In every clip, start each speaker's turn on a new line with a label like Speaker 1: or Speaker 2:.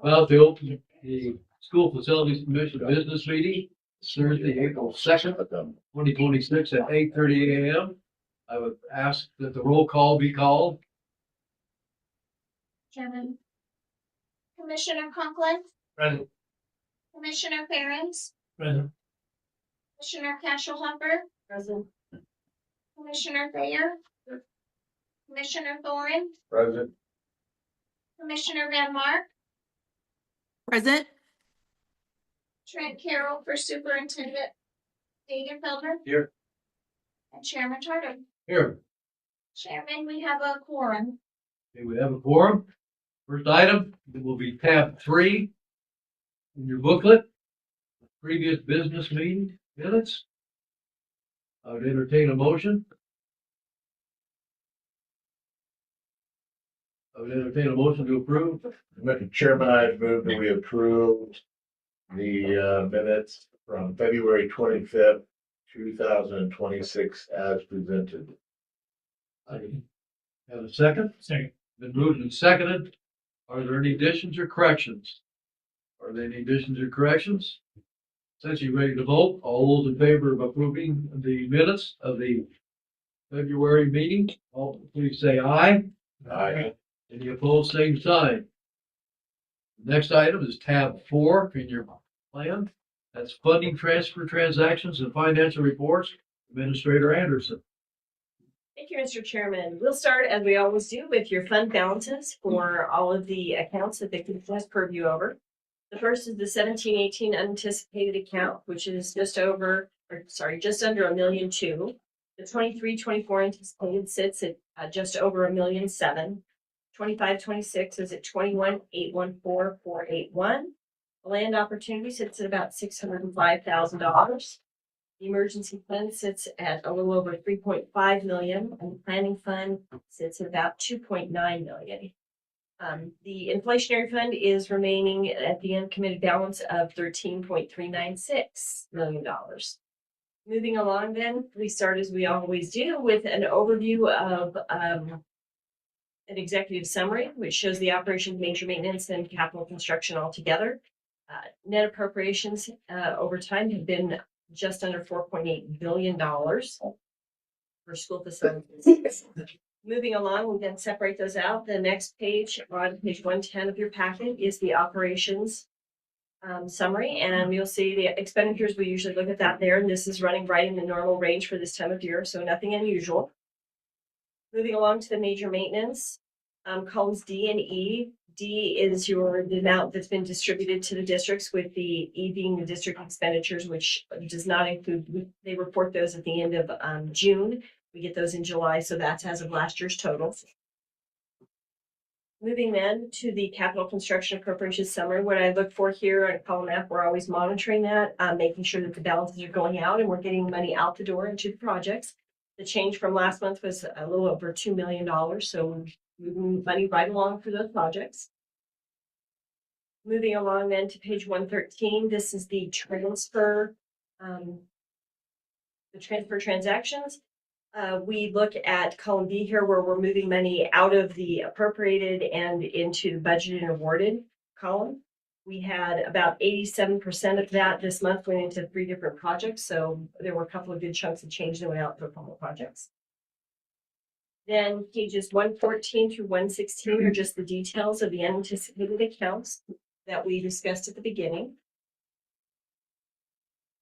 Speaker 1: Well, to open the School Facilities Commission business meeting, Thursday, April 2nd, 2026 at 8:30 a.m. I would ask that the roll call be called.
Speaker 2: Chairman. Commissioner Conklin,
Speaker 1: Present.
Speaker 2: Commissioner Ferens,
Speaker 1: Present.
Speaker 2: Commissioner Cashelhopper,
Speaker 3: Present.
Speaker 2: Commissioner Thayer, Commissioner Thorin,
Speaker 1: Present.
Speaker 2: Commissioner Van Mark,
Speaker 3: Present.
Speaker 2: Trent Carroll for Superintendent Dagenfelder,
Speaker 1: Here.
Speaker 2: and Chairman Tarter.
Speaker 1: Here.
Speaker 2: Chairman, we have a quorum.
Speaker 1: Okay, we have a quorum. First item, it will be tab 3 in your booklet. Previous business meeting minutes. I would entertain a motion. To approve.
Speaker 4: Mr. Chairman, I move that we approve the minutes from February 25th, 2026 as presented.
Speaker 1: I have a second. Second. Been moved and seconded. Are there any additions or corrections? Since you're ready to vote, all those in favor of approving the minutes of the February meeting, all please say aye.
Speaker 4: Aye.
Speaker 1: Any opposed, same sign. Next item is tab 4 in your plan. That's funding transfer transactions and financial reports. Administrator Anderson.
Speaker 3: Thank you, Mr. Chairman. We'll start, as we always do, with your fund balances for all of the accounts that the commission has purview over. The first is the 17-18 unanticipated account, which is just under $1.2 million. The 23-24 anticipated sits at just over $1.7 million. 25-26 is at $21,814,481. The land opportunity sits at about $605,000. The emergency fund sits at a little over $3.5 million, and the planning fund sits at about $2.9 million. The inflationary fund is remaining at the uncommitted balance of $13.396 million. Moving along then, we start as we always do with an overview of an executive summary, which shows the operations, major maintenance, and capital construction all together. Net appropriations over time have been just under $4.8 billion for school facilities. Moving along, we then separate those out. The next page, on page 110 of your packet, is the operations summary, and you'll see the expenditures. We usually look at that there, and this is running right in the normal range for this time of year, so nothing unusual. Moving along to the major maintenance, columns D and E. D is the amount that's been distributed to the districts, with the E being the district expenditures, which does not include, they report those at the end of June. We get those in July, so that's as of last year's totals. Moving then to the capital construction appropriations summary. What I look for here on column F, we're always monitoring that, making sure that the balances are going out and we're getting money out the door into the projects. The change from last month was a little over $2 million, so we're moving money right along for those projects. Moving along then to page 113, this is the transfer transactions. We look at column B here, where we're moving money out of the appropriated and into the budgeted and awarded column. We had about 87% of that this month went into 3 different projects, so there were a couple of good chunks of change that went out to a couple of projects. Then pages 114 through 116 are just the details of the unanticipated accounts that we discussed at the beginning.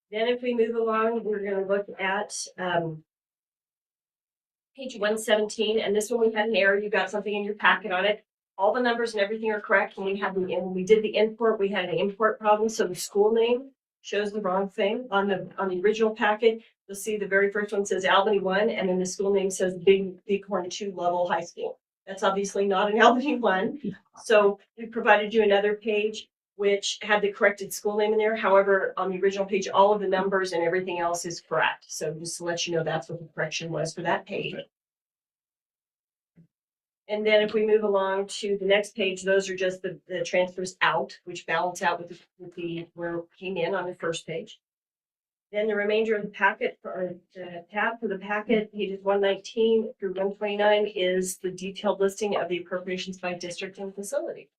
Speaker 3: Then if we move along, we're going to look at page 117, and this one we had an error. You got something in your packet on it. All the numbers and everything are correct. When we did the import, we had an import problem, so the school name shows the wrong thing on the original packet. You'll see the very first one says Albany 1, and then the school name says Bighorn 2 Level High School. That's obviously not an Albany 1. So we provided you another page which had the corrected school name in there. However, on the original page, all of the numbers and everything else is correct. So just to let you know, that's what the correction was for that page. And then if we move along to the next page, those are just the transfers out, which balance out with the where it came in on the first page. Then the remainder of the packet, or the tab for the packet, pages 119 through 129, is the detailed listing of the appropriations by district and facility.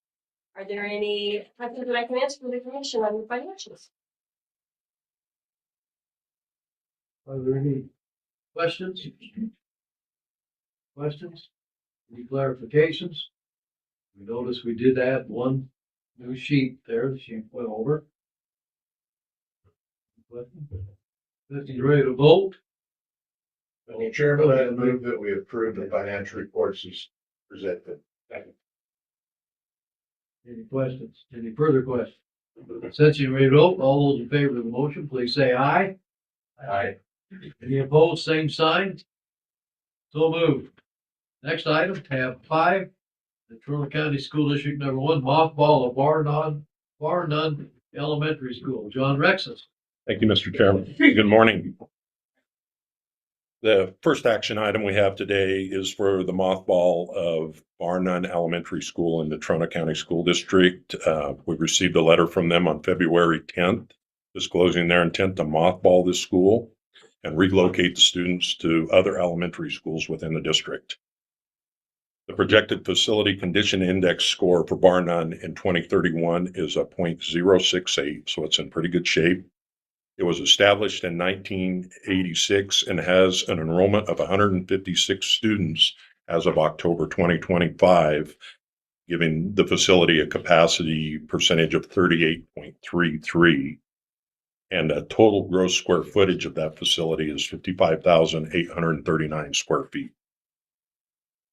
Speaker 3: Are there any questions that I can answer for the commission on the financials?
Speaker 1: Are there any questions? Questions? Any clarifications? We noticed we did add one new sheet there, the sheet went over. Is ready to vote?
Speaker 4: Mr. Chairman, I move that we approve the financial reports as presented.
Speaker 1: Any questions? Any further questions? Since you're ready to vote, all those in favor of the motion, please say aye.
Speaker 4: Aye.
Speaker 1: Any opposed, same sign? So moved. Next item, tab 5, the Trumbull County School District number 1, mothball of Bar None Elementary School. John Rexis.
Speaker 5: Thank you, Mr. Chairman. Good morning. The first action item we have today is for the mothball of Bar None Elementary School in the Trumbull County School District. We received a letter from them on February 10th disclosing their intent to mothball this school and relocate the students to other elementary schools within the district. The projected facility condition index score for Bar None in 2031 is a 0.068, so it's in pretty good shape. It was established in 1986 and has an enrollment of 156 students as of October 2025, giving the facility a capacity percentage of 38.33. And a total gross square footage of that facility is 55,839 square feet.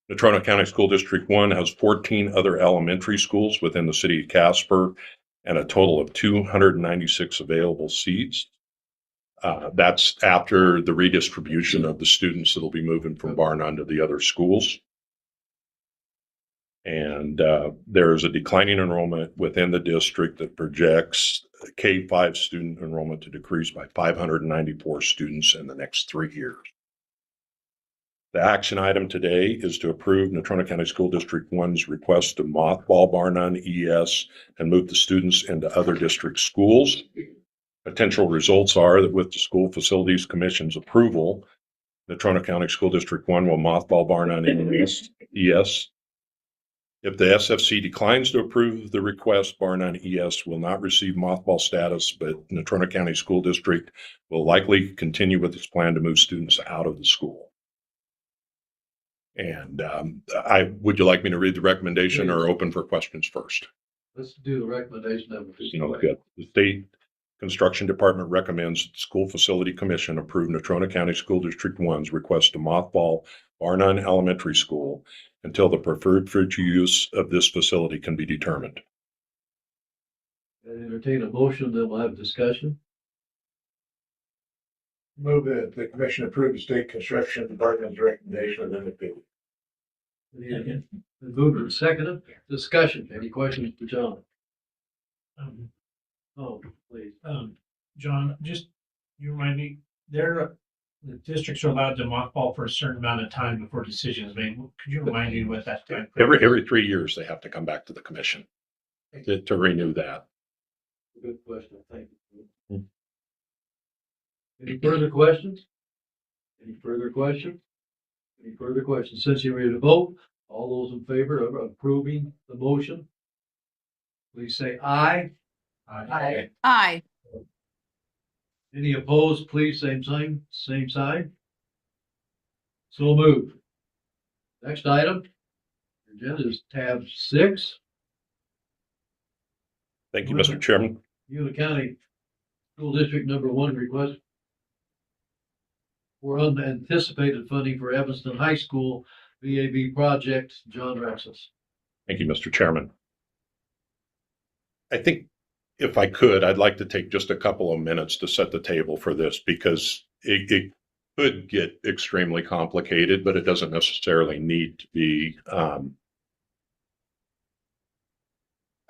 Speaker 5: The Trumbull County School District 1 has 14 other elementary schools within the city of Casper and a total of 296 available seats. That's after the redistribution of the students that will be moving from Bar None to the other schools. And there is a declining enrollment within the district that projects K-5 student enrollment to decrease by 594 students in the next 3 years. The action item today is to approve Natrona County School District 1's request to mothball Bar None ES and move the students into other district schools. Potential results are that with the School Facilities Commission's approval, Natrona County School District 1 will mothball Bar None ES. If the SFC declines to approve the request, Bar None ES will not receive mothball status, but Natrona County School District will likely continue with its plan to move students out of the school. And would you like me to read the recommendation or open for questions first?
Speaker 1: Let's do the recommendation of
Speaker 5: Good. The State Construction Department recommends the School Facility Commission approve Natrona County School District 1's request to mothball Bar None Elementary School until the preferred future use of this facility can be determined.
Speaker 1: Entertain a motion, then we'll have discussion.
Speaker 4: Move that the commission approve the state construction department's recommendation of the opinion.
Speaker 1: Been moved and seconded. Discussion. Any questions for John? Oh, please.
Speaker 6: John, just, you remind me, the districts are allowed to mothball for a certain amount of time before decision is made. Could you remind me what that time?
Speaker 5: Every 3 years, they have to come back to the commission to renew that.
Speaker 1: Good question. Thank you. Any further questions? Any further questions? Any further questions? Since you're ready to vote, all those in favor of approving the motion, please say aye.
Speaker 6: Aye.
Speaker 7: Aye.
Speaker 1: Any opposed, please, same sign, same side. So moved. Next item, agenda is tab 6.
Speaker 5: Thank you, Mr. Chairman.
Speaker 1: Union County School District number 1 request for unanticipated funding for Evanston High School VAB project. John Rexis.
Speaker 5: Thank you, Mr. Chairman. I think if I could, I'd like to take just a couple of minutes to set the table for this because it could get extremely complicated, but it doesn't necessarily need to be.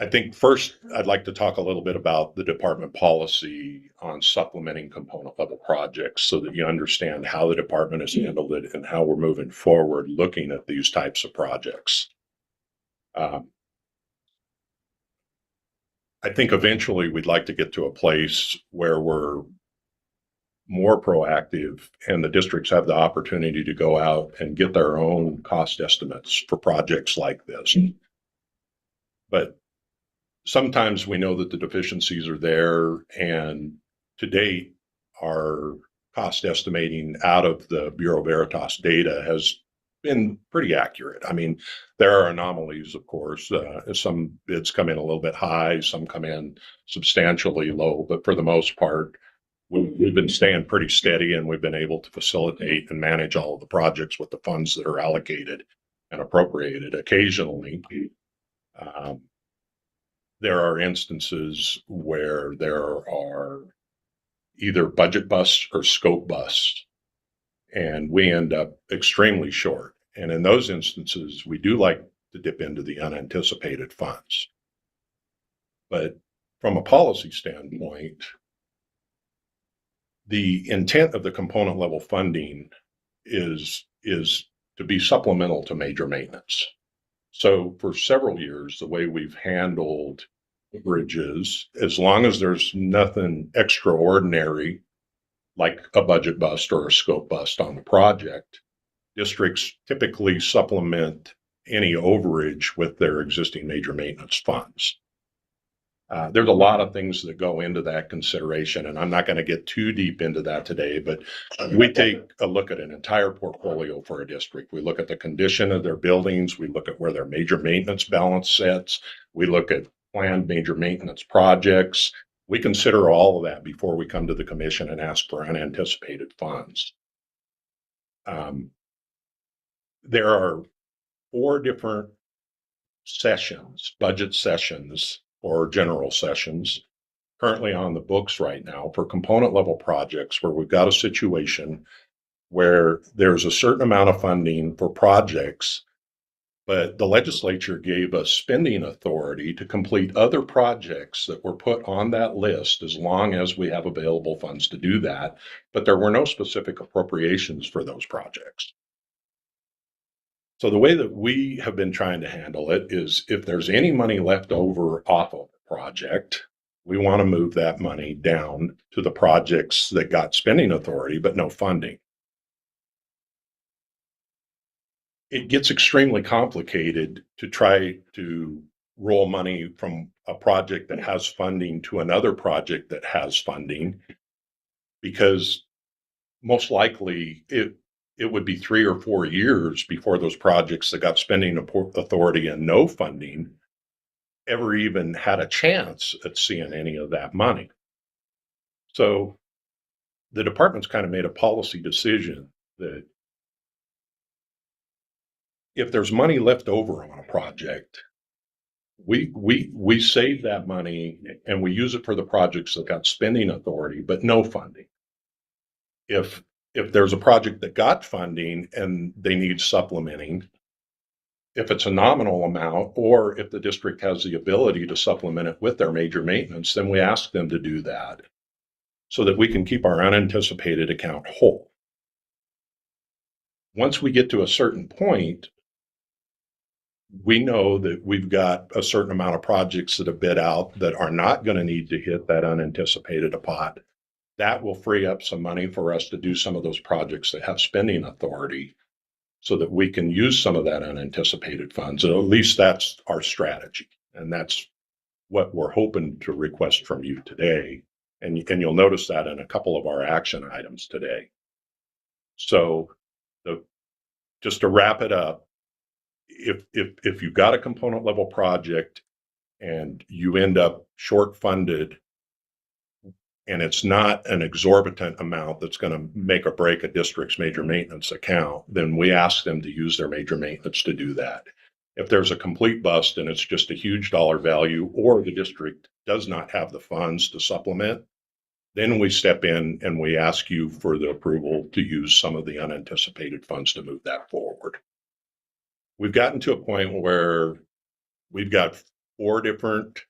Speaker 5: I think first, I'd like to talk a little bit about the department policy on supplementing component level projects so that you understand how the department has handled it and how we're moving forward looking at these types of projects. I think eventually we'd like to get to a place where we're more proactive and the districts have the opportunity to go out and get their own cost estimates for projects like this. But sometimes we know that the deficiencies are there, and to date, our cost estimating out of the Bureau Veritas data has been pretty accurate. I mean, there are anomalies, of course. Some bids come in a little bit high, some come in substantially low, but for the most part, we've been staying pretty steady, and we've been able to facilitate and manage all of the projects with the funds that are allocated and appropriated. Occasionally, there are instances where there are either budget busts or scope busts, and we end up extremely short. And in those instances, we do like to dip into the unanticipated funds. But from a policy standpoint, the intent of the component level funding is to be supplemental to major maintenance. So for several years, the way we've handled bridges, as long as there's nothing extraordinary like a budget bust or a scope bust on the project, districts typically supplement any overage with their existing major maintenance funds. There's a lot of things that go into that consideration, and I'm not going to get too deep into that today, but we take a look at an entire portfolio for a district. We look at the condition of their buildings. We look at where their major maintenance balance sits. We look at planned major maintenance projects. We consider all of that before we come to the commission and ask for unanticipated funds. There are 4 different sessions, budget sessions, or general sessions currently on the books right now for component level projects where we've got a situation where there's a certain amount of funding for projects, but the legislature gave us spending authority to complete other projects that were put on that list as long as we have available funds to do that, but there were no specific appropriations for those projects. So the way that we have been trying to handle it is if there's any money left over off of the project, we want to move that money down to the projects that got spending authority but no funding. It gets extremely complicated to try to roll money from a project that has funding to another project that has funding, because most likely it would be 3 or 4 years before those projects that got spending authority and no funding ever even had a chance at seeing any of that money. So the department's kind of made a policy decision that if there's money left over on a project, we save that money and we use it for the projects that got spending authority but no funding. If there's a project that got funding and they need supplementing, if it's a nominal amount, or if the district has the ability to supplement it with their major maintenance, then we ask them to do that so that we can keep our unanticipated account whole. Once we get to a certain point, we know that we've got a certain amount of projects that have bid out that are not going to need to hit that unanticipated pot. That will free up some money for us to do some of those projects that have spending authority so that we can use some of that unanticipated funds. At least that's our strategy. And that's what we're hoping to request from you today. And you'll notice that in a couple of our action items today. So just to wrap it up, if you've got a component level project and you end up short funded, and it's not an exorbitant amount that's going to make or break a district's major maintenance account, then we ask them to use their major maintenance to do that. If there's a complete bust and it's just a huge dollar value, or the district does not have the funds to supplement, then we step in and we ask you for the approval to use some of the unanticipated funds to move that forward. We've gotten to a point where we've got 4 different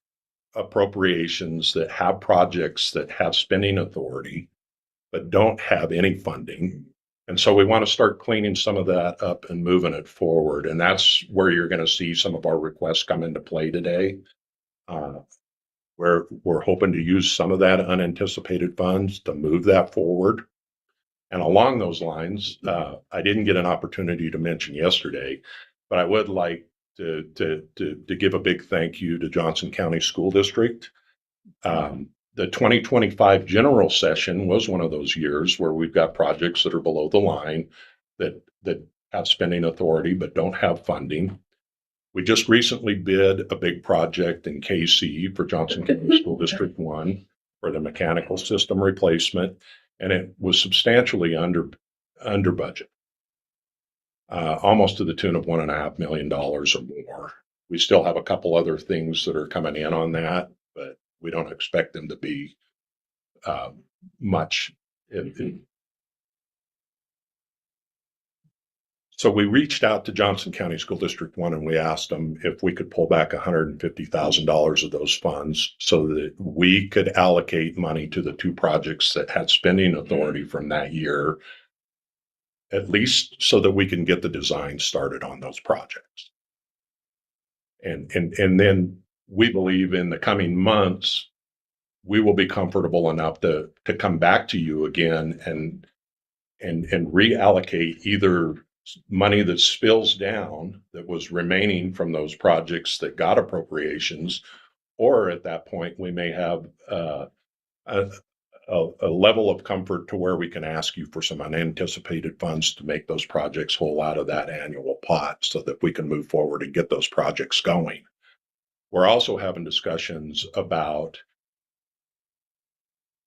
Speaker 5: appropriations that have projects that have spending authority but don't have any funding. And so we want to start cleaning some of that up and moving it forward. And that's where you're going to see some of our requests come into play today, where we're hoping to use some of that unanticipated funds to move that forward. And along those lines, I didn't get an opportunity to mention yesterday, but I would like to give a big thank you to Johnson County School District. The 2025 general session was one of those years where we've got projects that are below the line that have spending authority but don't have funding. We just recently bid a big project in KC for Johnson County School District 1 for the mechanical system replacement, and it was substantially under budget, almost to the tune of $1.5 million or more. We still have a couple other things that are coming in on that, but we don't expect them to be much. So we reached out to Johnson County School District 1 and we asked them if we could pull back $150,000 of those funds so that we could allocate money to the two projects that had spending authority from that year, at least so that we can get the design started on those projects. And then we believe in the coming months, we will be comfortable enough to come back to you again and reallocate either money that spills down that was remaining from those projects that got appropriations, or at that point, we may have a level of comfort to where we can ask you for some unanticipated funds to make those projects whole out of that annual pot so that we can move forward and get those projects going. We're also having discussions about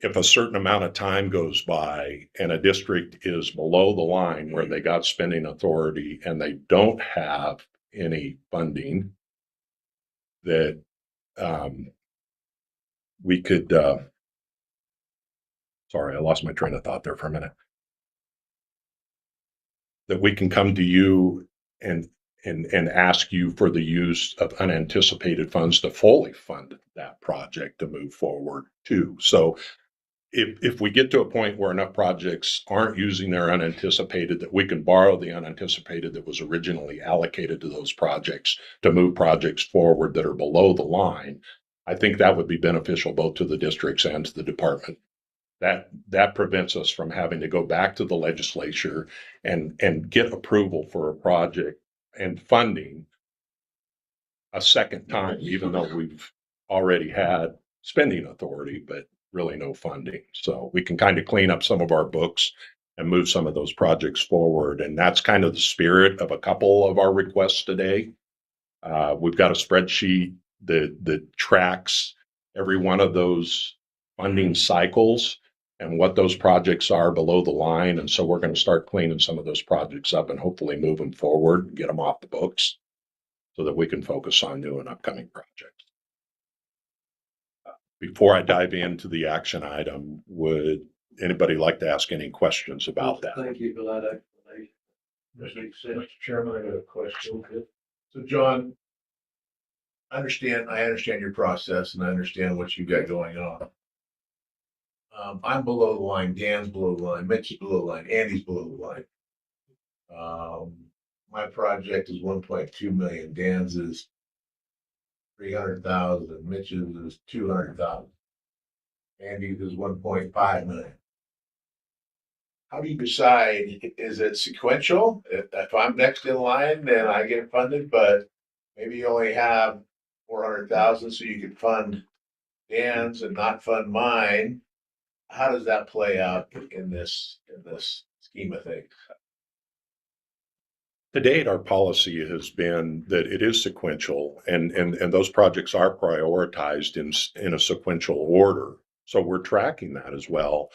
Speaker 5: if a certain amount of time goes by and a district is below the line where they got spending authority and they don't have any funding, that we could, sorry, I lost my train of thought there for a minute, that we can come to you and ask you for the use of unanticipated funds to fully fund that project to move forward too. So if we get to a point where enough projects aren't using their unanticipated, that we can borrow the unanticipated that was originally allocated to those projects to move projects forward that are below the line, I think that would be beneficial both to the districts and to the department. That prevents us from having to go back to the legislature and get approval for a project and funding a second time, even though we've already had spending authority, but really no funding. So we can kind of clean up some of our books and move some of those projects forward. And that's kind of the spirit of a couple of our requests today. We've got a spreadsheet that tracks every one of those funding cycles and what those projects are below the line. And so we're going to start cleaning some of those projects up and hopefully move them forward and get them off the books so that we can focus on new and upcoming projects. Before I dive into the action item, would anybody like to ask any questions about that?
Speaker 1: Thank you for that explanation. That makes sense.
Speaker 4: Mr. Chairman, I got a question. So John, I understand your process and I understand what you've got going on. I'm below the line, Dan's below the line, Mitch is below the line, Andy's below the line. My project is 1.2 million, Dan's is 300,000, Mitch's is 200,000. Andy's is 1.5 million. How do you decide? Is it sequential? If I'm next in line, then I get funded, but maybe you only have 400,000, so you can fund Dan's and not fund mine. How does that play out in this scheme of things?
Speaker 5: To date, our policy has been that it is sequential and those projects are prioritized in a sequential order. So we're tracking that as well.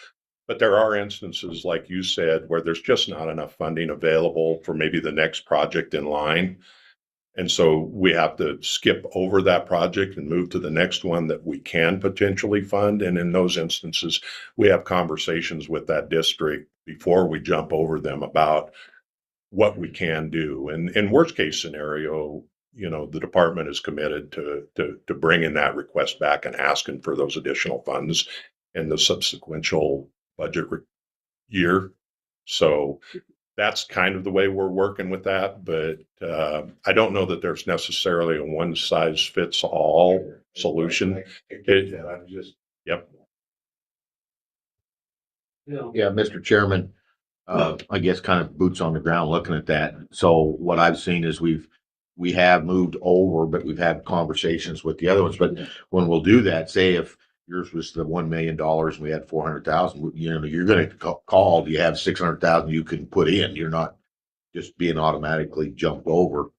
Speaker 5: But there are instances, like you said, where there's just not enough funding available for maybe the next project in line. And so we have to skip over that project and move to the next one that we can potentially fund. And in those instances, we have conversations with that district before we jump over them about what we can do. And in worst case scenario, the department is committed to bringing that request back and asking for those additional funds in the subsequent budget year. So that's kind of the way we're working with that. But I don't know that there's necessarily a one size fits all solution. Yep.
Speaker 7: Yeah, Mr. Chairman, I guess kind of boots on the ground looking at that. So what I've seen is we've
Speaker 4: we have moved over, but we've had conversations with the other ones. But when we'll do that, say if yours was the $1 million and we had 400,000, you know, you're going to call, you have 600,000 you can put in. You're not just being automatically jumped over.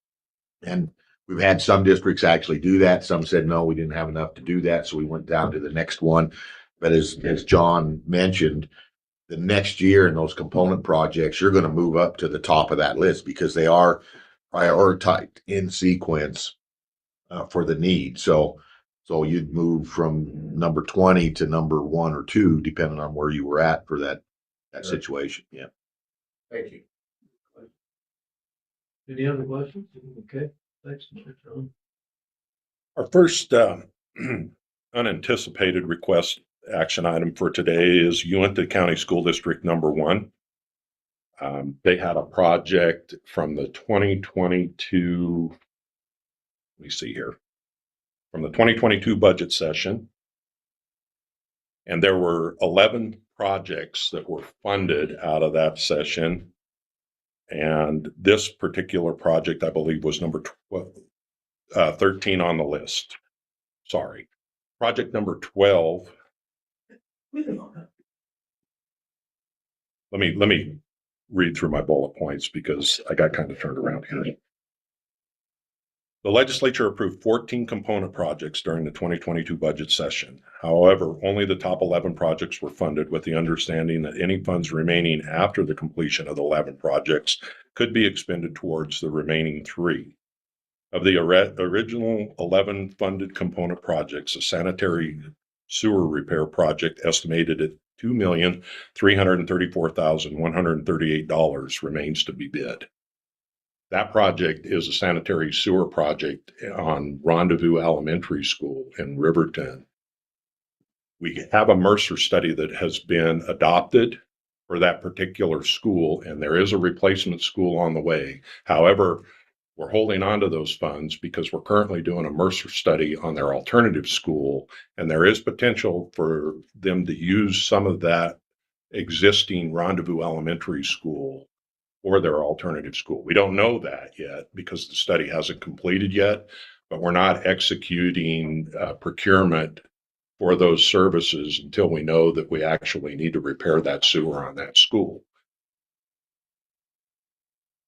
Speaker 4: And we've had some districts actually do that. Some said, no, we didn't have enough to do that. So we went down to the next one. But as John mentioned, the next year in those component projects, you're going to move up to the top of that list because they are prioritized in sequence for the need. So you'd move from number 20 to number 1 or 2, depending on where you were at for that situation. Yeah. Thank you.
Speaker 1: Any other questions? Okay, thanks, Mr. John.
Speaker 5: Our first unanticipated request action item for today is Uinta County School District number 1. They had a project from the 2022, let me see here, from the 2022 budget session. And there were 11 projects that were funded out of that session. And this particular project, I believe, was number 13 on the list. Sorry. Project number 12. Let me read through my bullet points because I got kind of turned around here. The legislature approved 14 component projects during the 2022 budget session. However, only the top 11 projects were funded, with the understanding that any funds remaining after the completion of the 11 projects could be expended towards the remaining 3. Of the original 11 funded component projects, a sanitary sewer repair project estimated at $2,334,138 remains to be bid. That project is a sanitary sewer project on Rendezvous Elementary School in Riverton. We have a Mercer study that has been adopted for that particular school, and there is a replacement school on the way. However, we're holding on to those funds because we're currently doing a Mercer study on their alternative school, and there is potential for them to use some of that existing Rendezvous Elementary School or their alternative school. We don't know that yet because the study hasn't completed yet, but we're not executing procurement for those services until we know that we actually need to repair that sewer on that school.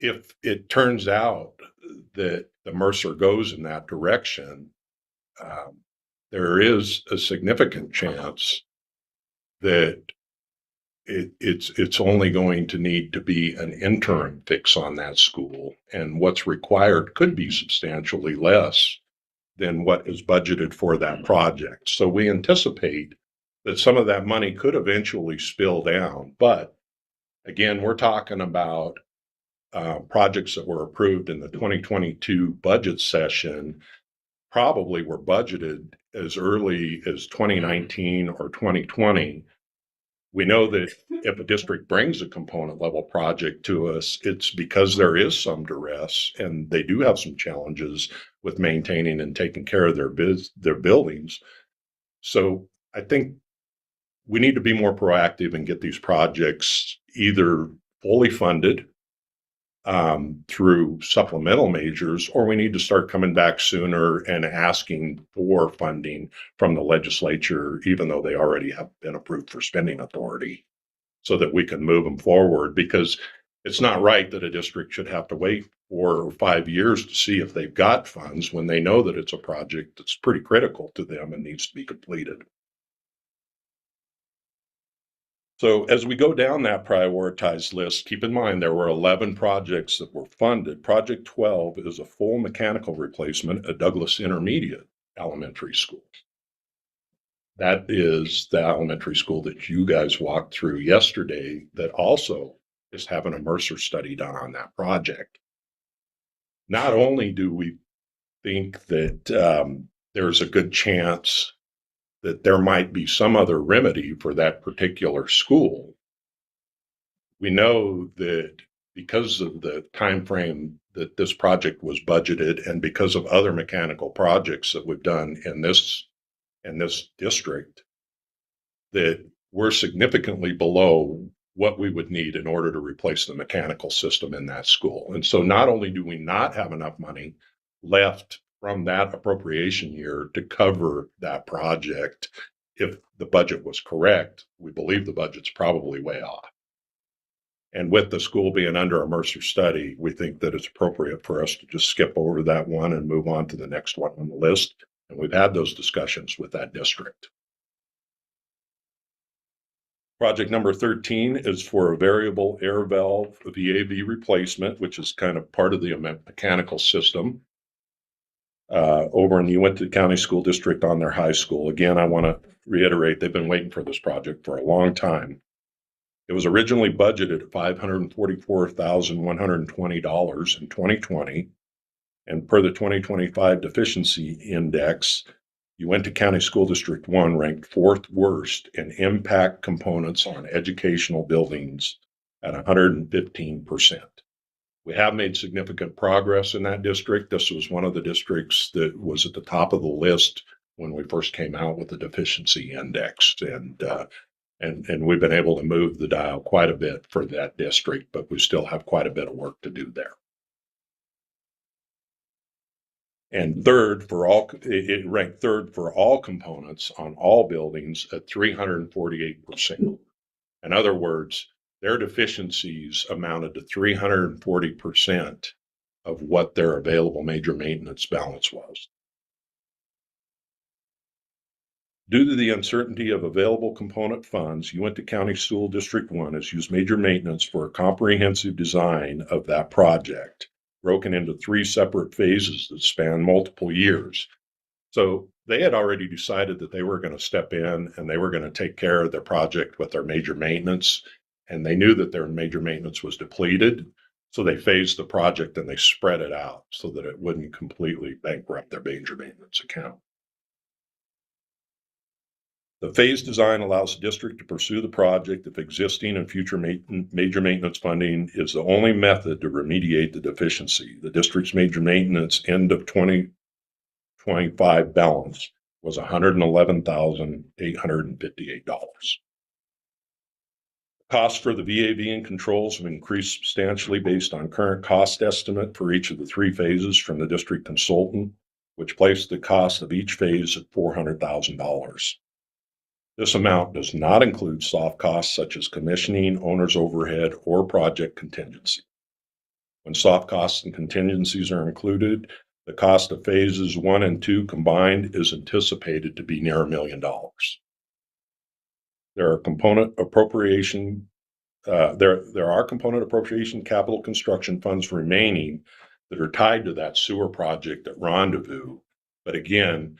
Speaker 5: If it turns out that the Mercer goes in that direction, there is a significant chance that it's only going to need to be an interim fix on that school, and what's required could be substantially less than what is budgeted for that project. So we anticipate that some of that money could eventually spill down, but again, we're talking about projects that were approved in the 2022 budget session, probably were budgeted as early as 2019 or 2020. We know that if a district brings a component level project to us, it's because there is some duress and they do have some challenges with maintaining and taking care of their buildings. So I think we need to be more proactive and get these projects either fully funded through supplemental measures, or we need to start coming back sooner and asking for funding from the legislature, even though they already have been approved for spending authority, so that we can move them forward. Because it's not right that a district should have to wait 4 or 5 years to see if they've got funds when they know that it's a project that's pretty critical to them and needs to be completed. So as we go down that prioritized list, keep in mind there were 11 projects that were funded. Project 12 is a full mechanical replacement at Douglas Intermediate Elementary School. That is the elementary school that you guys walked through yesterday that also is having a Mercer study done on that project. Not only do we think that there's a good chance that there might be some other remedy for that particular school, we know that because of the time frame that this project was budgeted and because of other mechanical projects that we've done in this district, that we're significantly below what we would need in order to replace the mechanical system in that school. And so not only do we not have enough money left from that appropriation year to cover that project. If the budget was correct, we believe the budget's probably way off. And with the school being under a Mercer study, we think that it's appropriate for us to just skip over that one and move on to the next one on the list. And we've had those discussions with that district. Project number 13 is for a variable air valve VAV replacement, which is kind of part of the mechanical system over in the Uinta County School District on their high school. Again, I want to reiterate, they've been waiting for this project for a long time. It was originally budgeted at $544,120 in 2020. And per the 2025 deficiency index, Uinta County School District 1 ranked fourth worst in impact components on educational buildings at 115%. We have made significant progress in that district. This was one of the districts that was at the top of the list when we first came out with the deficiency index. And we've been able to move the dial quite a bit for that district, but we still have quite a bit of work to do there. And third for all, it ranked third for all components on all buildings at 348%. In other words, their deficiencies amounted to 340% of what their available major maintenance balance was. Due to the uncertainty of available component funds, Uinta County School District 1 has used major maintenance for a comprehensive design of that project, broken into 3 separate phases that span multiple years. So they had already decided that they were going to step in and they were going to take care of their project with their major maintenance. And they knew that their major maintenance was depleted. So they phased the project and they spread it out so that it wouldn't completely bankrupt their major maintenance account. The phase design allows the district to pursue the project if existing and future major maintenance funding is the only method to remediate the deficiency. The district's major maintenance end of 2025 balance was $111,858. Costs for the VAV and controls have increased substantially based on current cost estimate for each of the 3 phases from the district consultant, which placed the cost of each phase at $400,000. This amount does not include soft costs such as commissioning, owner's overhead, or project contingency. When soft costs and contingencies are included, the cost of phases 1 and 2 combined is anticipated to be near $1 million. There are component appropriation capital construction funds remaining that are tied to that sewer project at Rendezvous. But again,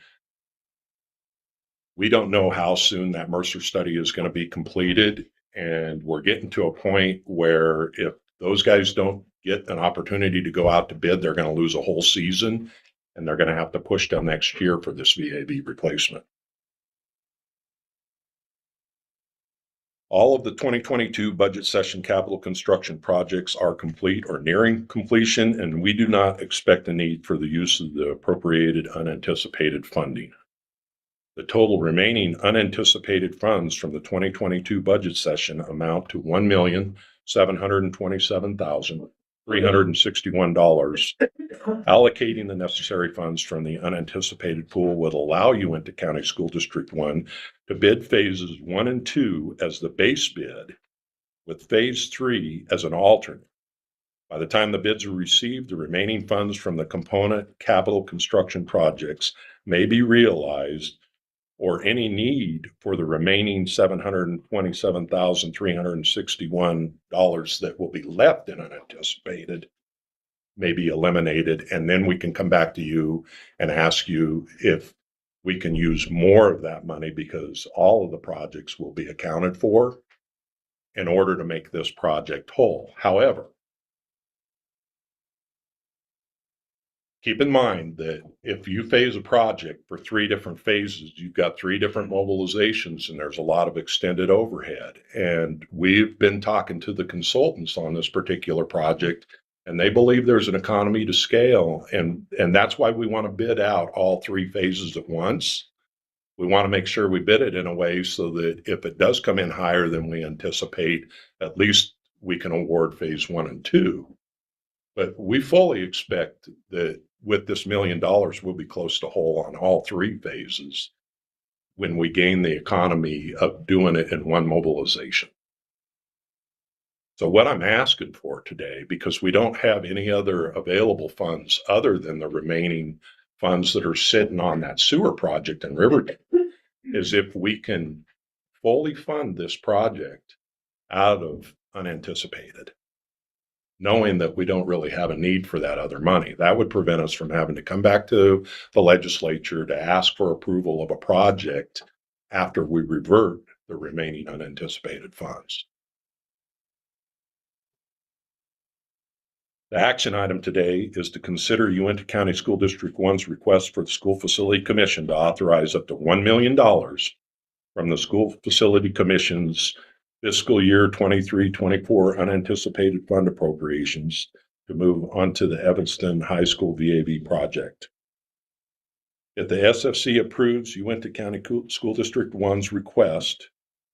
Speaker 5: we don't know how soon that Mercer study is going to be completed. And we're getting to a point where if those guys don't get an opportunity to go out to bid, they're going to lose a whole season and they're going to have to push till next year for this VAV replacement. All of the 2022 budget session capital construction projects are complete or nearing completion, and we do not expect a need for the use of the appropriated unanticipated funding. The total remaining unanticipated funds from the 2022 budget session amount to $1,727,361. Allocating the necessary funds from the unanticipated pool would allow Uinta County School District 1 to bid phases 1 and 2 as the base bid, with phase 3 as an alternate. By the time the bids are received, the remaining funds from the component capital construction projects may be realized, or any need for the remaining $727,361 that will be left in unanticipated may be eliminated. And then we can come back to you and ask you if we can use more of that money, because all of the projects will be accounted for in order to make this project whole. However, keep in mind that if you phase a project for 3 different phases, you've got 3 different mobilizations and there's a lot of extended overhead. And we've been talking to the consultants on this particular project, and they believe there's an economy to scale. And that's why we want to bid out all 3 phases at once. We want to make sure we bid it in a way so that if it does come in higher than we anticipate, at least we can award phase 1 and 2. But we fully expect that with this $1 million, we'll be close to whole on all three phases when we gain the economy of doing it in one mobilization. So what I'm asking for today, because we don't have any other available funds other than the remaining funds that are sitting on that sewer project in Riverton, is if we can fully fund this project out of unanticipated, knowing that we don't really have a need for that other money. That would prevent us from having to come back to the legislature to ask for approval of a project after we revert the remaining unanticipated funds. The action item today is to consider Uinta County School District 1's request for the School Facility Commission to authorize up to $1 million from the School Facility Commission's fiscal year 23-24 unanticipated fund appropriations to move on to the Evanston High School VAV project. If the SFC approves Uinta County School District 1's request,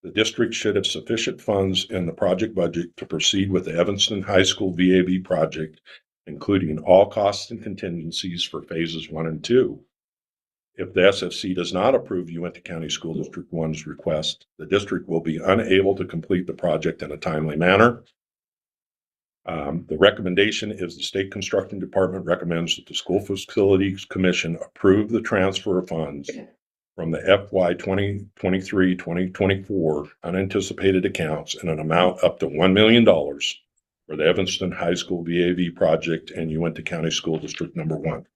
Speaker 5: the district should have sufficient funds in the project budget to proceed with the Evanston High School VAV project, including all costs and contingencies for phases 1 and 2. If the SFC does not approve Uinta County School District 1's request, the district will be unable to complete the project in a timely manner. The recommendation is the State Construction Department recommends that the School Facilities Commission approve the transfer of funds from the FY 2023-2024 unanticipated accounts in an amount up to $1 million for the Evanston High School VAV project and Uinta County School District number 1.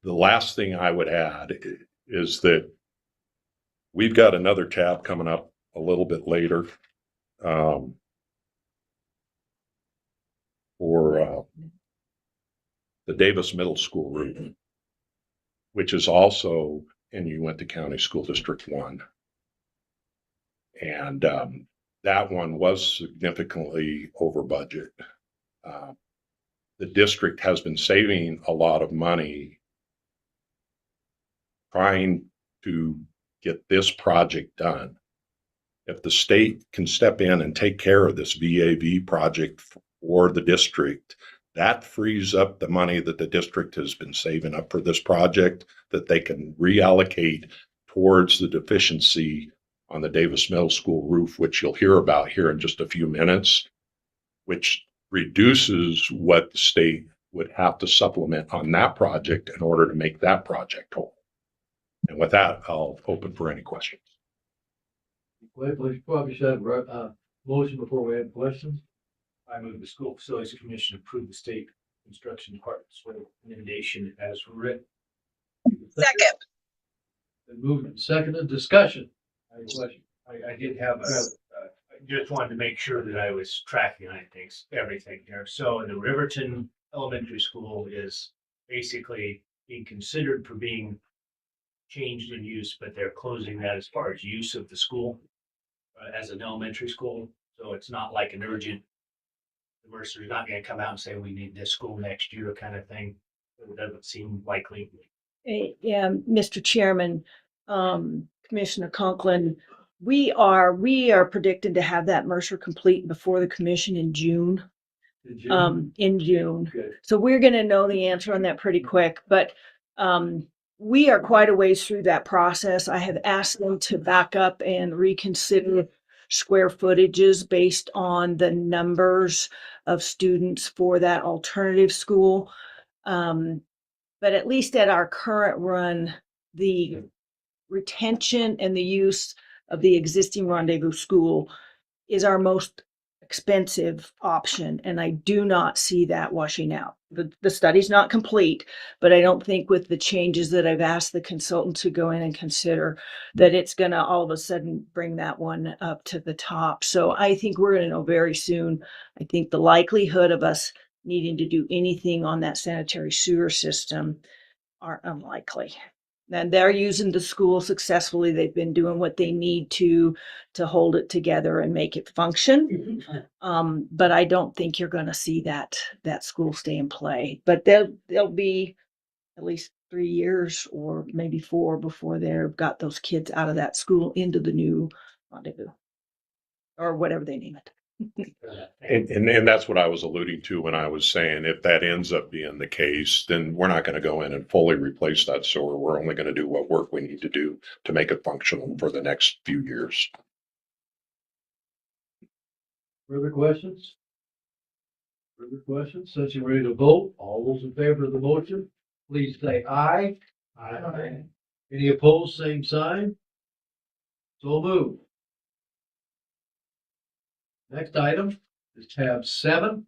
Speaker 5: The last thing I would add is that we've got another tab coming up a little bit later for the Davis Middle School route, which is also in Uinta County School District 1. And that one was significantly over budget. The district has been saving a lot of money trying to get this project done. If the state can step in and take care of this VAV project for the district, that frees up the money that the district has been saving up for this project that they can reallocate towards the deficiency on the Davis Middle School roof, which you'll hear about here in just a few minutes, which reduces what the state would have to supplement on that project in order to make that project whole. And with that, I'll open for any questions.
Speaker 1: Wait, we probably should have a motion before we have questions.
Speaker 6: I move the School Facilities Commission approve the State Construction Department's recommendation as written.
Speaker 7: Second.
Speaker 1: Been moved and seconded. Discussion. Any question?
Speaker 6: I did have I just wanted to make sure that I was tracking everything here. So the Riverton Elementary School is basically being considered for being changed in use, but they're closing that as far as use of the school as an elementary school. So it's not like an urgent, the Mercer's not going to come out and say, we need this school next year kind of thing. It doesn't seem likely.
Speaker 8: Yeah, Mr. Chairman, Commissioner Conklin, we are predicting to have that Mercer complete before the commission in June. In June.
Speaker 1: Okay.
Speaker 8: So we're going to know the answer on that pretty quick, but we are quite a ways through that process. I have asked them to back up and reconsider square footages based on the numbers of students for that alternative school. But at least at our current run, the retention and the use of the existing rendezvous school is our most expensive option, and I do not see that washing out. The study's not complete, but I don't think with the changes that I've asked the consultant to go in and consider that it's going to all of a sudden bring that one up to the top. So I think we're going to know very soon. I think the likelihood of us needing to do anything on that sanitary sewer system are unlikely. And they're using the school successfully. They've been doing what they need to hold it together and make it function. But I don't think you're going to see that school stay in play. But they'll be at least 3 years or maybe 4 before they've got those kids out of that school into the new rendezvous or whatever they name it.
Speaker 5: And that's what I was alluding to when I was saying, if that ends up being the case, then we're not going to go in and fully replace that sewer. We're only going to do what work we need to do to make it functional for the next few years.
Speaker 1: Further questions? Further questions? Since you're ready to vote, all those in favor of the motion, please say aye. Aye. Any opposed, same sign? So moved. Next item is tab 7.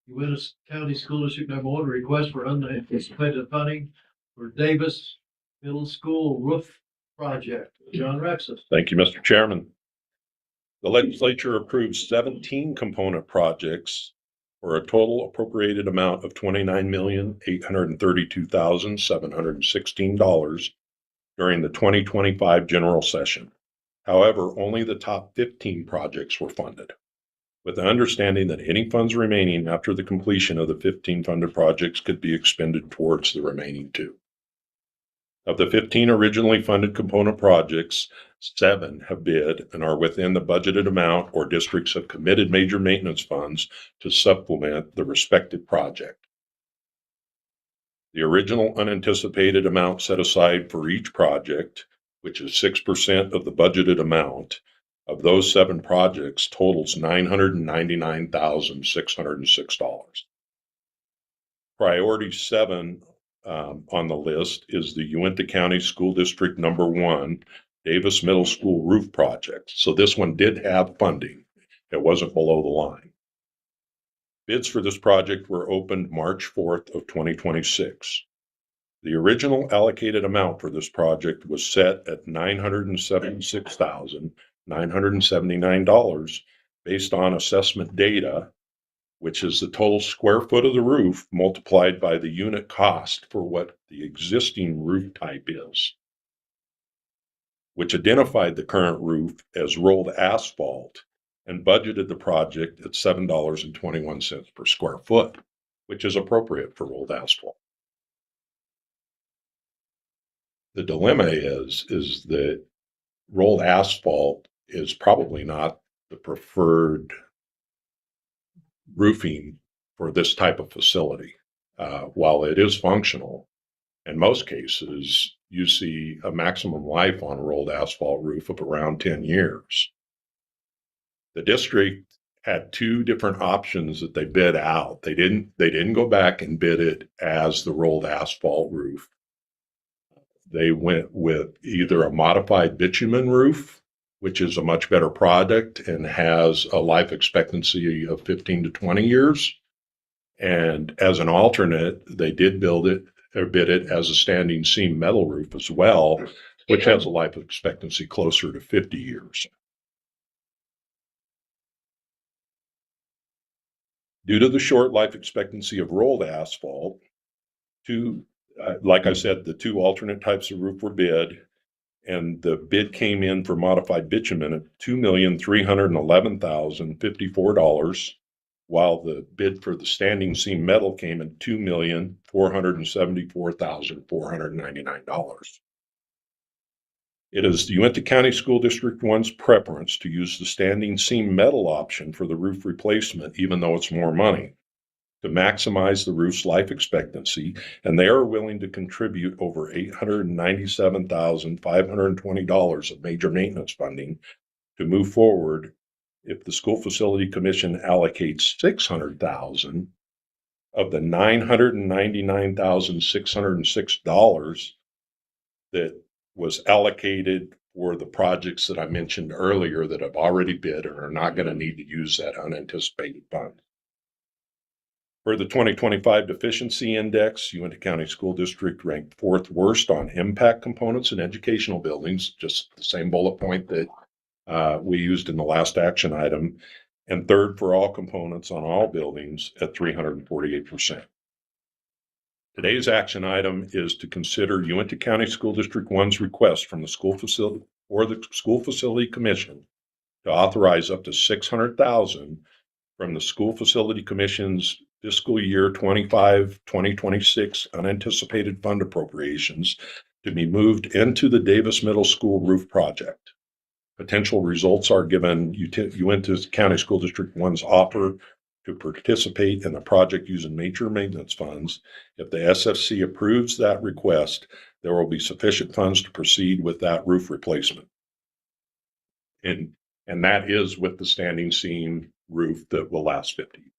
Speaker 1: Uinta County School District number 1, request for unanticipated funding for Davis Middle School roof project. John Rexis.
Speaker 5: Thank you, Mr. Chairman. The legislature approved 17 component projects for a total appropriated amount of $29,832,716 during the 2025 general session. However, only the top 15 projects were funded, with the understanding that any funds remaining after the completion of the 15 funded projects could be expended towards the remaining 2. Of the 15 originally funded component projects, 7 have bid and are within the budgeted amount, or districts have committed major maintenance funds to supplement the respective project. The original unanticipated amount set aside for each project, which is 6% of the budgeted amount of those 7 projects, totals $999,606. Priority 7 on the list is the Uinta County School District number 1 Davis Middle School roof project. So this one did have funding. It wasn't below the line. Bids for this project were opened March 4th of 2026. The original allocated amount for this project was set at $976,979 based on assessment data, which is the total square foot of the roof multiplied by the unit cost for what the existing roof type is, which identified the current roof as rolled asphalt and budgeted the project at $7.21 per square foot, which is appropriate for rolled asphalt. The dilemma is that rolled asphalt is probably not the preferred roofing for this type of facility. While it is functional, in most cases, you see a maximum life on a rolled asphalt roof of around 10 years. The district had 2 different options that they bid out. They didn't go back and bid it as the rolled asphalt roof. They went with either a modified bitumen roof, which is a much better product and has a life expectancy of 15 to 20 years. And as an alternate, they did bid it as a standing seam metal roof as well, which has a life expectancy closer to 50 years. Due to the short life expectancy of rolled asphalt, like I said, the 2 alternate types of roof were bid, and the bid came in for modified bitumen at $2,311,054, while the bid for the standing seam metal came at $2,474,499. It is the Uinta County School District 1's preference to use the standing seam metal option for the roof replacement, even though it's more money, to maximize the roof's life expectancy, and they are willing to contribute over $897,520 of major maintenance funding to move forward if the School Facility Commission allocates $600,000 of the $999,606 that was allocated for the projects that I mentioned earlier that have already bid and are not going to need to use that unanticipated fund. For the 2025 Deficiency Index, Uinta County School District ranked 4th worst on impact components in educational buildings, just the same bullet point that we used in the last action item, and 3rd for all components on all buildings at 348%. Today's action item is to consider Uinta County School District 1's request from the School Facility Commission to authorize up to $600,000 from the School Facility Commission's fiscal year 2026 unanticipated fund appropriations to be moved into the Davis Middle School roof project. Potential results are given, you went to County School District 1's offer to participate in the project using major maintenance funds. If the SFC approves that request, there will be sufficient funds to proceed with that roof replacement. And that is with the standing seam roof that will last 50 years.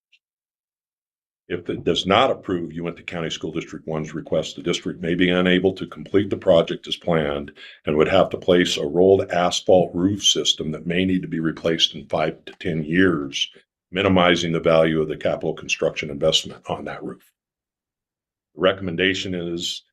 Speaker 5: If it does not approve Uinta County School District 1's request, the district may be unable to complete the project as planned and would have to place a rolled asphalt roof system that may need to be replaced in 5 to 10 years, minimizing the value of the capital construction investment on that roof. The recommendation is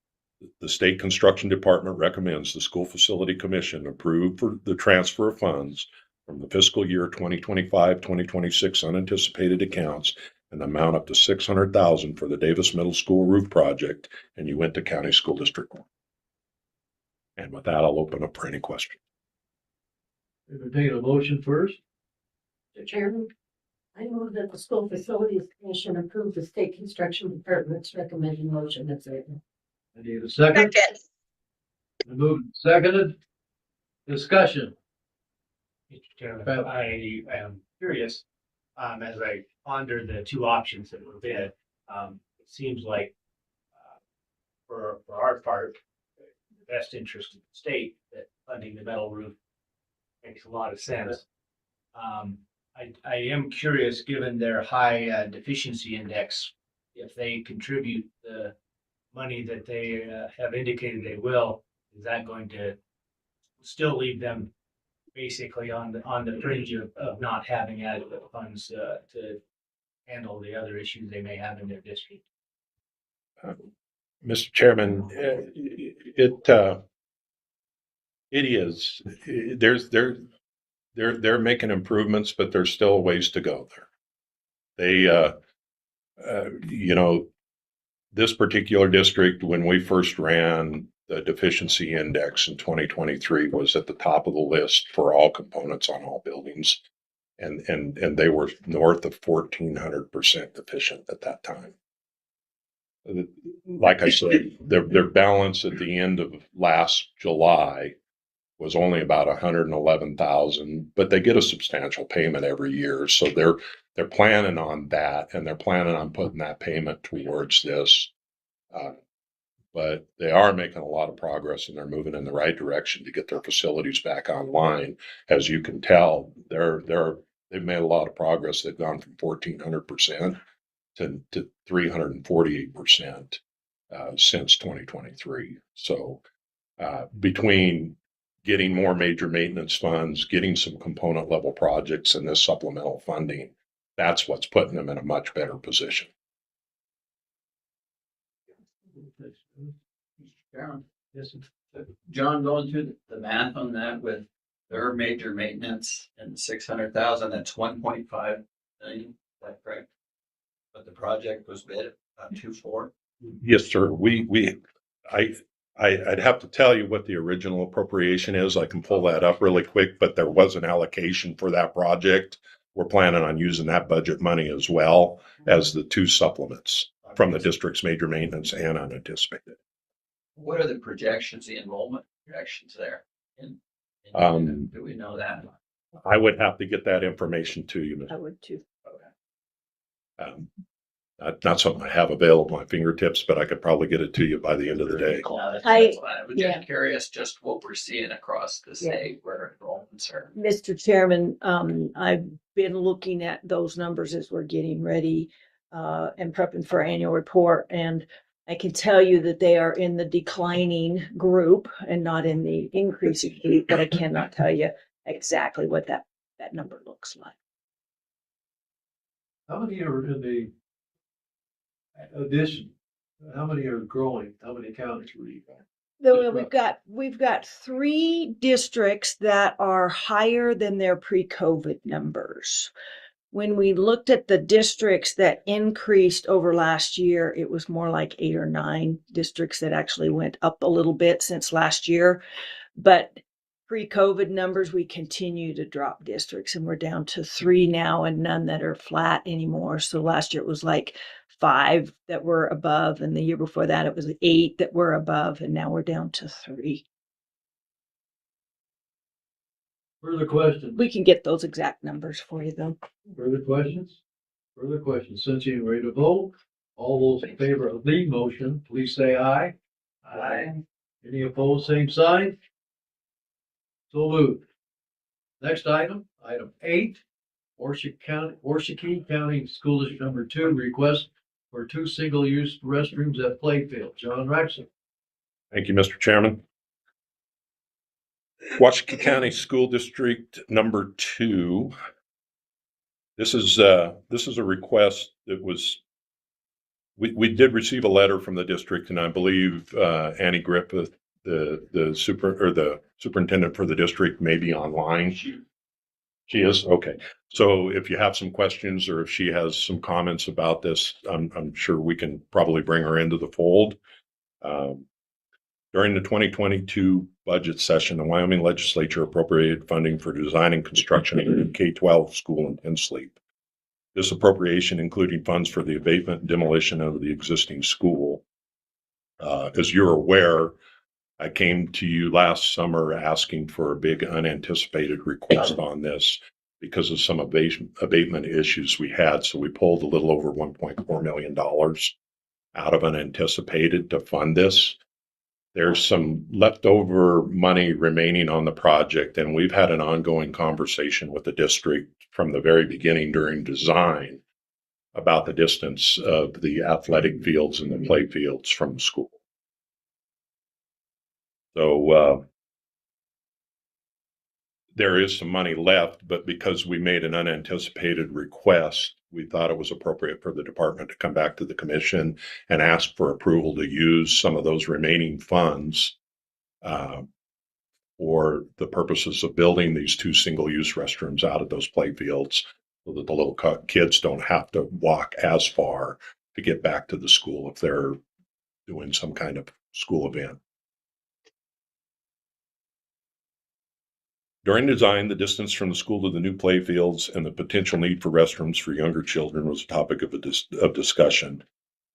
Speaker 5: the State Construction Department recommends the School Facility Commission approve for the transfer of funds from the fiscal year 2025-2026 unanticipated accounts an amount up to $600,000 for the Davis Middle School roof project and Uinta County School District 1. And with that, I'll open up for any questions.
Speaker 1: Entertain a motion first.
Speaker 3: Mr. Chairman, I move that the School Facilities Commission approve the State Construction Department's recommended motion as written.
Speaker 1: I need a second.
Speaker 7: Second.
Speaker 1: Moved and seconded. Discussion.
Speaker 6: Mr. Chairman, I am curious, as I ponder the two options that were bid, it seems like for our part, the best interest of the state, that funding the metal roof makes a lot of sense. I am curious, given their high deficiency index, if they contribute the money that they have indicated they will, is that going to still leave them basically on the fringe of not having adequate funds to handle the other issues they may have in their district?
Speaker 5: Mr. Chairman, it is. They're making improvements, but there's still a ways to go there. They, this particular district, when we first ran the deficiency index in 2023, was at the top of the list for all components on all buildings. And they were north of 1,400% deficient at that time. Like I said, their balance at the end of last July was only about 111,000, but they get a substantial payment every year. So they're planning on that, and they're planning on putting that payment towards this. But they are making a lot of progress, and they're moving in the right direction to get their facilities back online. As you can tell, they've made a lot of progress. They've gone from 1,400% to 348% since 2023. So between getting more major maintenance funds, getting some component level projects, and this supplemental funding, that's what's putting them in a much better position.
Speaker 9: Sharon,
Speaker 1: Yes,
Speaker 9: John, going through the math on that with their major maintenance and 600,000, that's 1.5 million, is that correct? But the project was bid at about 2.4.
Speaker 5: Yes, sir. I'd have to tell you what the original appropriation is. I can pull that up really quick, but there was an allocation for that project. We're planning on using that budget money as well as the two supplements from the district's major maintenance and unanticipated.
Speaker 9: What are the projections, the enrollment projections there? Do we know that?
Speaker 5: I would have to get that information to you.
Speaker 8: I would too.
Speaker 5: Not something I have available at my fingertips, but I could probably get it to you by the end of the day.
Speaker 9: I was
Speaker 8: yeah.
Speaker 9: just curious just what we're seeing across the state where enrollments are.
Speaker 8: Mr. Chairman, I've been looking at those numbers as we're getting ready and prepping for annual report, and I can tell you that they are in the declining group and not in the increasing group, but I cannot tell you exactly what that number looks like.
Speaker 1: how many are in the addition? How many are growing? How many counties were you got?
Speaker 8: We've got 3 districts that are higher than their pre-COVID numbers. When we looked at the districts that increased over last year, it was more like 8 or 9 districts that actually went up a little bit since last year. But pre-COVID numbers, we continue to drop districts, and we're down to 3 now and none that are flat anymore. So last year it was like 5 that were above, and the year before that it was 8 that were above, and now we're down to 3.
Speaker 1: Further questions?
Speaker 8: We can get those exact numbers for you though.
Speaker 1: Further questions? Further questions? Since you're ready to vote, all those in favor of the motion, please say aye.
Speaker 9: Aye.
Speaker 1: Any opposed, same sign? So moved. Next item, item 8, Washakie County School District Number 2, request for 2 single-use restrooms at Playfield. John Rexon.
Speaker 5: Thank you, Mr. Chairman. Washakie County School District Number 2. This is a request that was, we did receive a letter from the district, and I believe Annie Griffith, the superintendent for the district, may be online. She is? Okay. So if you have some questions or if she has some comments about this, I'm sure we can probably bring her into the fold. During the 2022 budget session, the Wyoming legislature appropriated funding for design and construction of a K-12 school in Tinsley. This appropriation including funds for the abatement and demolition of the existing school. As you're aware, I came to you last summer asking for a big unanticipated request on this because of some abatement issues we had. So we pulled a little over $1.4 million out of unanticipated to fund this. There's some leftover money remaining on the project, and we've had an ongoing conversation with the district from the very beginning during design about the distance of the athletic fields and the play fields from the school. So there is some money left, but because we made an unanticipated request, we thought it was appropriate for the department to come back to the commission and ask for approval to use some of those remaining funds for the purposes of building these 2 single-use restrooms out of those play fields so that the little kids don't have to walk as far to get back to the school if they're doing some kind of school event. During design, the distance from the school to the new playfields and the potential need for restrooms for younger children was a topic of discussion.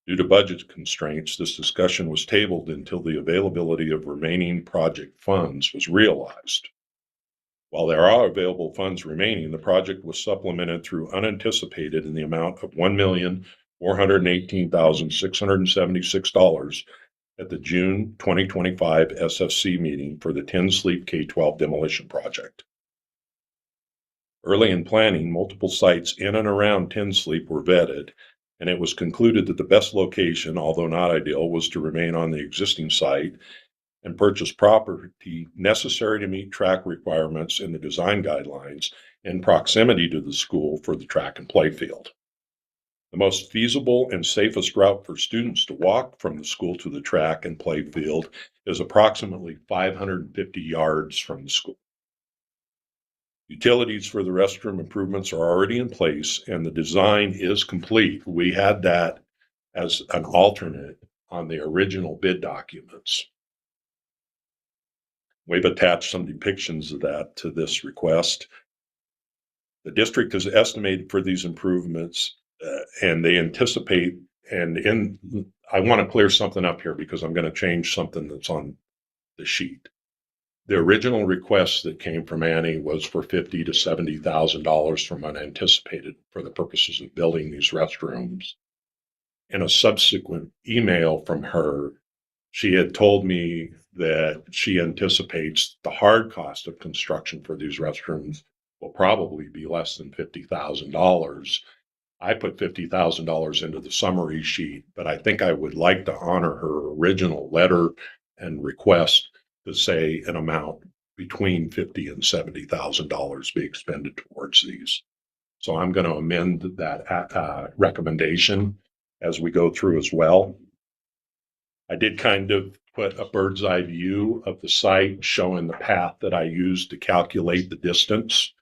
Speaker 5: Due to budget constraints, this discussion was tabled until the availability of remaining project funds was realized. While there are available funds remaining, the project was supplemented through unanticipated in the amount of $1,418,676 at the June 2025 SFC meeting for the Tinsley K-12 demolition project. Early in planning, multiple sites in and around Tinsley were vetted, and it was concluded that the best location, although not ideal, was to remain on the existing site and purchase property necessary to meet track requirements in the design guidelines in proximity to the school for the track and play field. The most feasible and safest route for students to walk from the school to the track and play field is approximately 550 yards from the school. Utilities for the restroom improvements are already in place and the design is complete. We had that as an alternate on the original bid documents. We've attached some depictions of that to this request. The district has estimated for these improvements and they anticipate, I want to clear something up here because I'm going to change something that's on the sheet. The original request that came from Annie was for $50,000 to $70,000 from unanticipated for the purposes of building these restrooms. In a subsequent email from her, she had told me that she anticipates the hard cost of construction for these restrooms will probably be less than $50,000. I put $50,000 into the summary sheet, but I think I would like to honor her original letter and request to say an amount between $50,000 and $70,000 be expended towards these. So I'm going to amend that recommendation as we go through as well. I did kind of put a bird's eye view of the site showing the path that I used to calculate the distance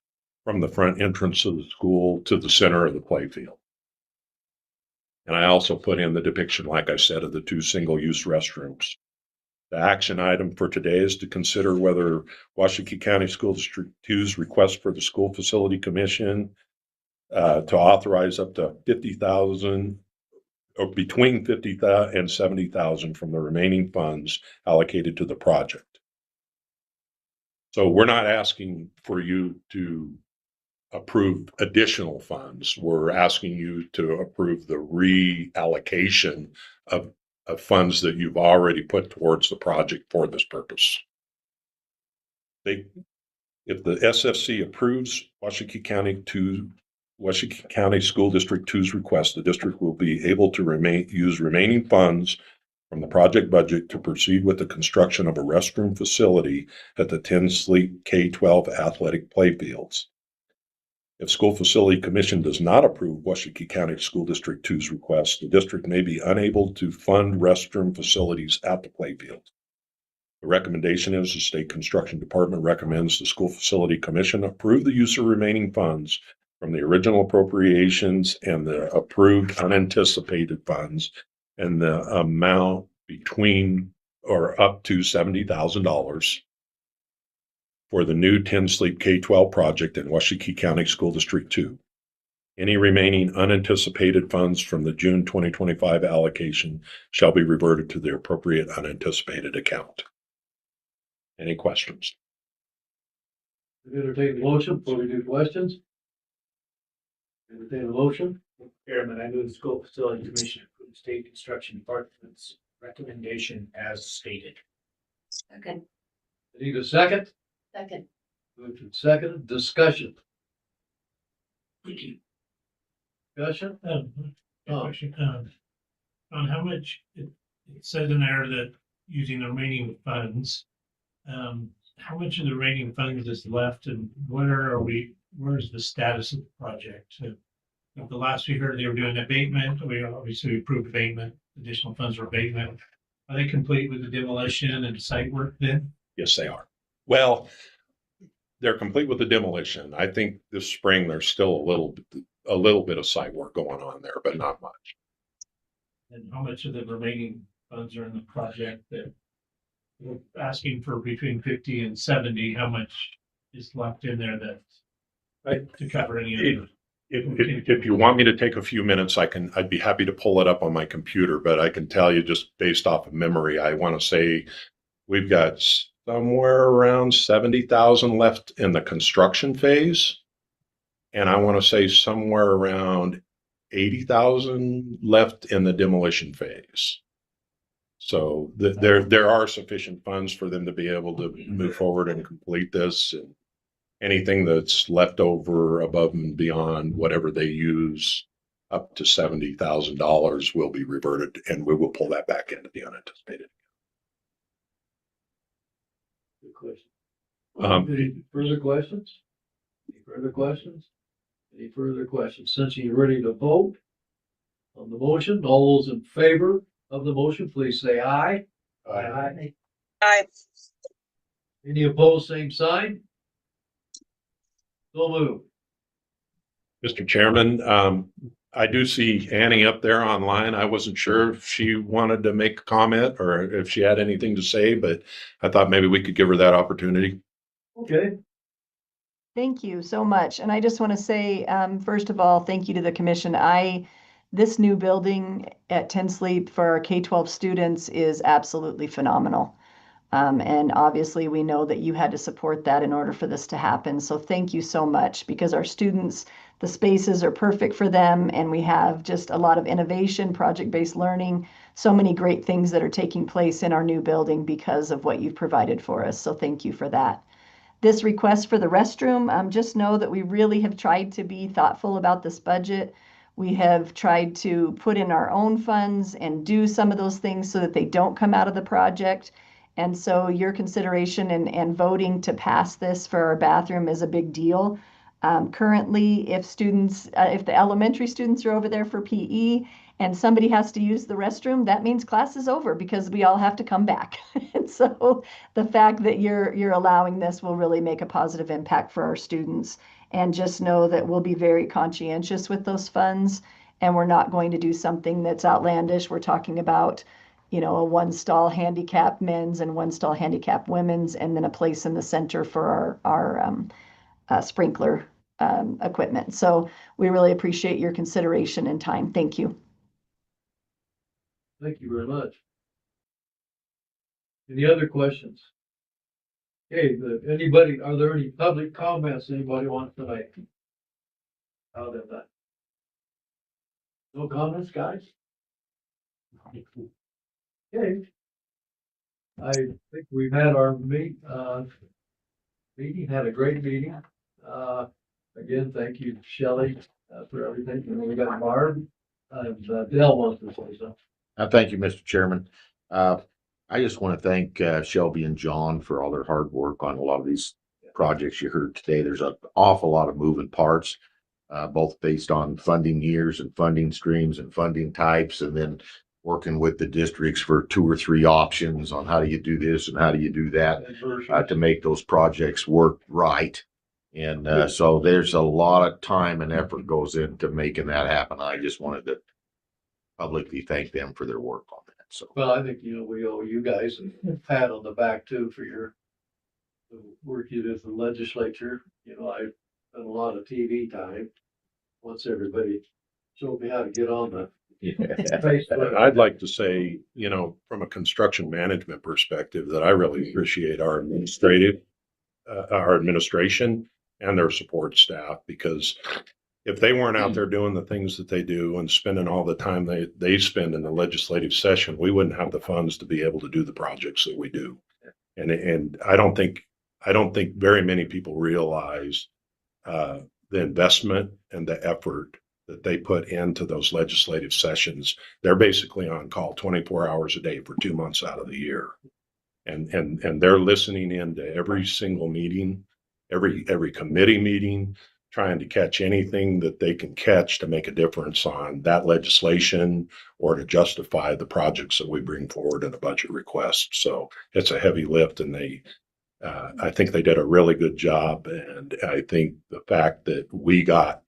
Speaker 5: from the front entrance of the school to the center of the playfield. And I also put in the depiction, like I said, of the 2 single-use restrooms. The action item for today is to consider whether Washakie County School District 2's request for the School Facility Commission to authorize up to $50,000 or between $50,000 and $70,000 from the remaining funds allocated to the project. So we're not asking for you to approve additional funds. We're asking you to approve the reallocation of funds that you've already put towards the project for this purpose. If the SFC approves Washakie County School District 2's request, the district will be able to use remaining funds from the project budget to proceed with the construction of a restroom facility at the 10 Sleep K-12 athletic playfields. If School Facility Commission does not approve Washakie County School District 2's request, the district may be unable to fund restroom facilities at the playfield. The recommendation is the State Construction Department recommends the School Facility Commission approve the use of remaining funds from the original appropriations and the approved unanticipated funds and the amount between or up to $70,000 for the new 10 Sleep K-12 project in Washakie County School District 2. Any remaining unanticipated funds from the June 2025 allocation shall be reverted to the appropriate unanticipated account. Any questions?
Speaker 1: Entertain a motion before we do questions. Entertain a motion.
Speaker 6: Chairman, I move the School Facility Commission approve the State Construction Department's recommendation as stated.
Speaker 3: Okay.
Speaker 1: Need a second?
Speaker 3: Second.
Speaker 1: Moved and seconded. Discussion. Discussion?
Speaker 10: Question, on how much, it says in there that using the remaining funds, how much of the remaining funds is left and where's the status of the project? The last we heard, they were doing abatement, we obviously approved abatement, additional funds for abatement. Are they complete with the demolition and site work then?
Speaker 5: Yes, they are. Well, they're complete with the demolition. I think this spring there's still a little bit of site work going on there, but not much.
Speaker 10: And how much of the remaining funds are in the project that we're asking for between 50 and 70? How much is left in there to cover any of it?
Speaker 5: If you want me to take a few minutes, I'd be happy to pull it up on my computer, but I can tell you just based off of memory, I want to say we've got somewhere around 70,000 left in the construction phase. And I want to say somewhere around 80,000 left in the demolition phase. So there are sufficient funds for them to be able to move forward and complete this. And anything that's left over above and beyond whatever they use up to $70,000 will be reverted, and we will pull that back into the unanticipated.
Speaker 1: Good question.
Speaker 5: Um,
Speaker 1: Any further questions? Any further questions? Any further questions? Since you're ready to vote on the motion, all those in favor of the motion, please say aye. Aye.
Speaker 7: Aye.
Speaker 1: Any opposed, same sign? So moved.
Speaker 5: Mr. Chairman, I do see Annie up there online. I wasn't sure if she wanted to make a comment or if she had anything to say, but I thought maybe we could give her that opportunity.
Speaker 1: Okay.
Speaker 11: Thank you so much. And I just want to say, first of all, thank you to the commission. This new building at 10 Sleep for our K-12 students is absolutely phenomenal. And obviously we know that you had to support that in order for this to happen. So thank you so much, because our students, the spaces are perfect for them, and we have just a lot of innovation, project-based learning, so many great things that are taking place in our new building because of what you've provided for us. So thank you for that. This request for the restroom, just know that we really have tried to be thoughtful about this budget. We have tried to put in our own funds and do some of those things so that they don't come out of the project. And so your consideration and voting to pass this for our bathroom is a big deal. Currently, if the elementary students are over there for PE and somebody has to use the restroom, that means class is over because we all have to come back. And so the fact that you're allowing this will really make a positive impact for our students. And just know that we'll be very conscientious with those funds, and we're not going to do something that's outlandish. We're talking about, a 1-stall handicap men's and 1-stall handicap women's, and then a place in the center for our sprinkler equipment. So we really appreciate your consideration and time. Thank you.
Speaker 1: Thank you very much. Any other questions? Okay, anybody, are there any public comments anybody wants to make? How did that? No comments, guys? Okay. I think we've had our meeting, had a great meeting. Again, thank you, Shelley, for everything. And we got Barb, Dell wants to say something.
Speaker 4: Thank you, Mr. Chairman. I just want to thank Shelby and John for all their hard work on a lot of these projects you heard today. There's an awful lot of moving parts, both based on funding years and funding streams and funding types, and then working with the districts for 2 or 3 options on how do you do this and how do you do that to make those projects work right. And so there's a lot of time and effort goes into making that happen. I just wanted to publicly thank them for their work on that. So,
Speaker 1: Well, I think, we owe you guys a pat on the back too for your the work you did for the legislature. I spent a lot of TV time. Once everybody showed me how to get on the Facebook.
Speaker 5: I'd like to say, from a construction management perspective, that I really appreciate our administration and their support staff, because if they weren't out there doing the things that they do and spending all the time they spend in the legislative session, we wouldn't have the funds to be able to do the projects that we do. And I don't think very many people realize the investment and the effort that they put into those legislative sessions. They're basically on call 24 hours a day for 2 months out of the year. And they're listening in to every single meeting, every committee meeting, trying to catch anything that they can catch to make a difference on that legislation or to justify the projects that we bring forward in a budget request. So it's a heavy lift, and I think they did a really good job. And I think the fact that we got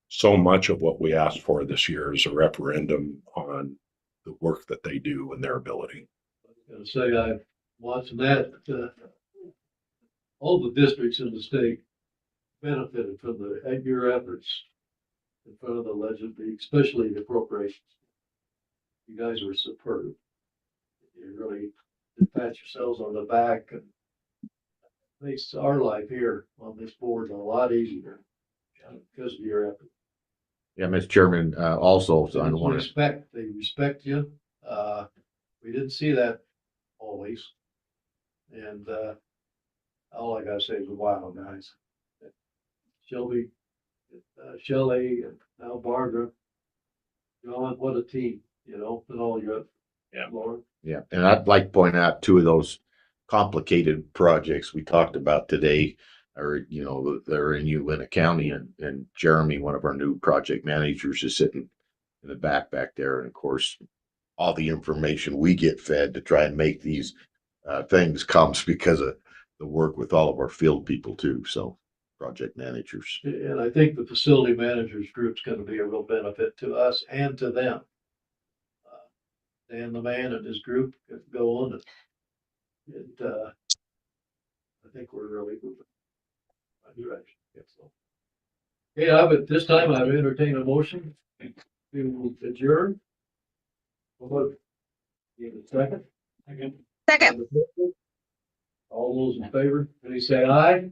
Speaker 5: so much of what we asked for this year is a referendum on the work that they do and their ability.
Speaker 1: I was gonna say, I'm watching that, all the districts in the state benefited from your efforts in front of the especially the appropriations. You guys were superb. You really did pat yourselves on the back, and makes our life here on this board a lot easier because of your effort.
Speaker 4: yeah, Mr. Chairman, also, so I don't want to.
Speaker 1: They respect you. We didn't see that always. And, all I gotta say is wow, guys. Shelby, Shelley, and now Barbara. John, what a team, and all your,
Speaker 5: Yeah.
Speaker 1: Lauren.
Speaker 4: Yeah, and I'd like to point out 2 of those complicated projects we talked about today are, they're in Uinta County, and Jeremy, one of our new project managers, is sitting in the back there. And of course, all the information we get fed to try and make these things comes because of the work with all of our field people too. So project managers.
Speaker 1: And I think the facility managers group's gonna be a real benefit to us and to them. Dan the man and his group could go on and, I think we're really moving in that direction. So. Yeah, but this time I've entertained a motion to adjourn. Give it a second.
Speaker 7: Second.
Speaker 1: All those in favor, please say aye.